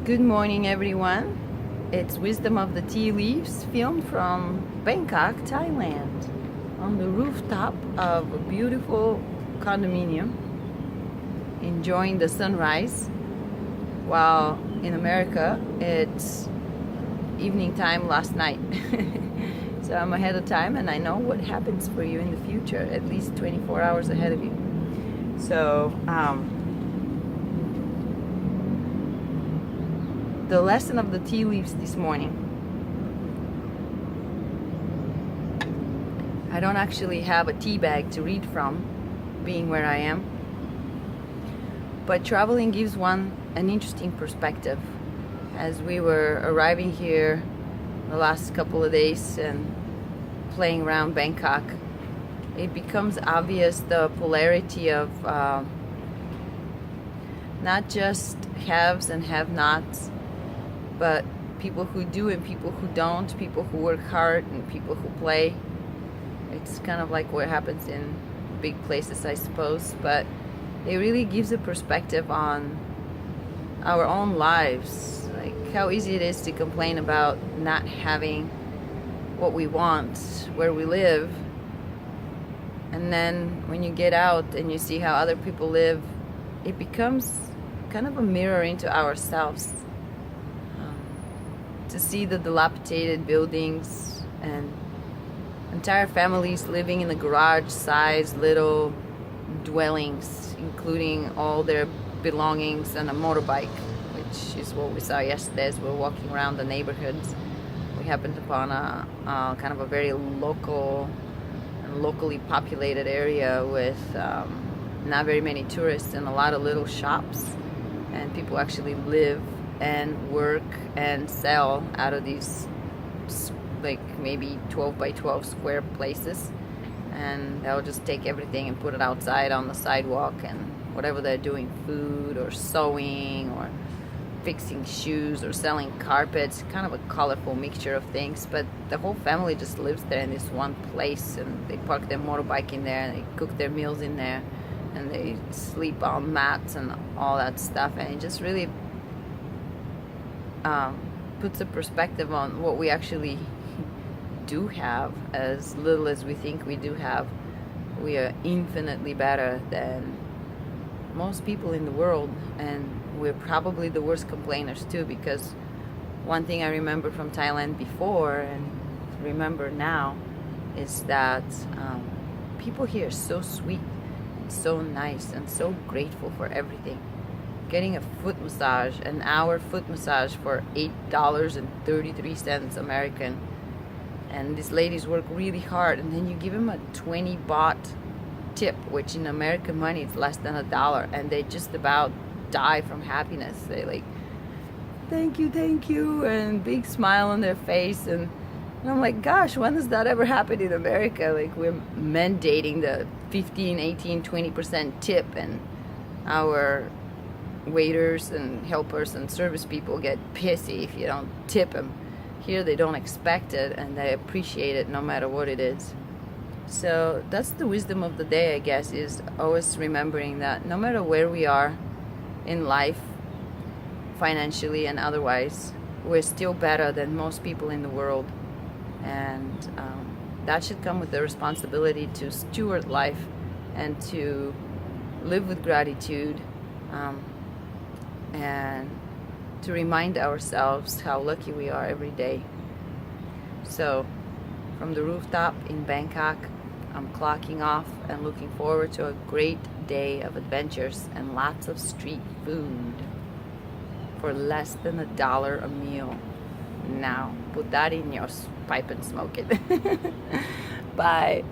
Good morning, everyone. It's Wisdom of the Tea Leaves, filmed from Bangkok, Thailand, on the rooftop of a beautiful condominium, enjoying the sunrise, while in America it's evening time last night. So I'm ahead of time, and I know what happens for you in the future, at least 24 hours ahead of you. So, the lesson of the tea leaves this morning. I don't actually have a tea bag to read from, being where I am, but traveling gives one an interesting perspective. As we were arriving here the last couple of days and playing around Bangkok, it becomes obvious the polarity of not just haves and have-nots, but people who do and people who don't, people who work hard and people who play. It's kind of like what happens in big places, I suppose, but it really gives a perspective on our own lives, like how easy it is to complain about not having what we want where we live, and then when you get out and you see how other people live, it becomes kind of a mirror into ourselves. To see the dilapidated buildings and entire families living in the garage-sized little dwellings, including all their belongings and a motorbike, which is what we saw yesterday as we were walking around the neighborhoods. We happened upon a kind of a very local and locally populated area with not very many tourists and a lot of little shops, and people actually live and work and sell out of these like maybe 12 by 12 square places, and they'll just take everything and put it outside on the sidewalk, and whatever they're doing, food or sewing or fixing shoes or selling carpets, kind of a colorful mixture of things, but the whole family just lives there in this one place, and they park their motorbike in there and they cook their meals in there and they sleep on mats and all that stuff, and it just really puts a perspective on what we actually do have. As little as we think we do have, we are infinitely better than most people in the world, and we're probably the worst complainers too, because one thing I remember from Thailand before and remember now is that people here are so sweet and so nice and so grateful for everything. Getting a foot massage, an hour foot massage for $8.33 American, and these ladies work really hard, and then you give them a 20 baht tip, which in American money is less than $1, and they just about die from happiness. They like, thank you, and big smile on their face, and I'm like, gosh, when does that ever happen in America? Like, we're mandating the 15, 18, 20% tip, and our waiters and helpers and service people get pissy if you don't tip them. Here they don't expect it, and they appreciate it no matter what it is. So that's the wisdom of the day, I guess, is always remembering that no matter where we are in life, financially and otherwise, we're still better than most people in the world, and that should come with the responsibility to steward life and to live with gratitude, and to remind ourselves how lucky we are every day. So from the rooftop in Bangkok, I'm clocking off and looking forward to a great day of adventures and lots of street food for less than $1 a meal. Now put that in your pipe and smoke it. Bye.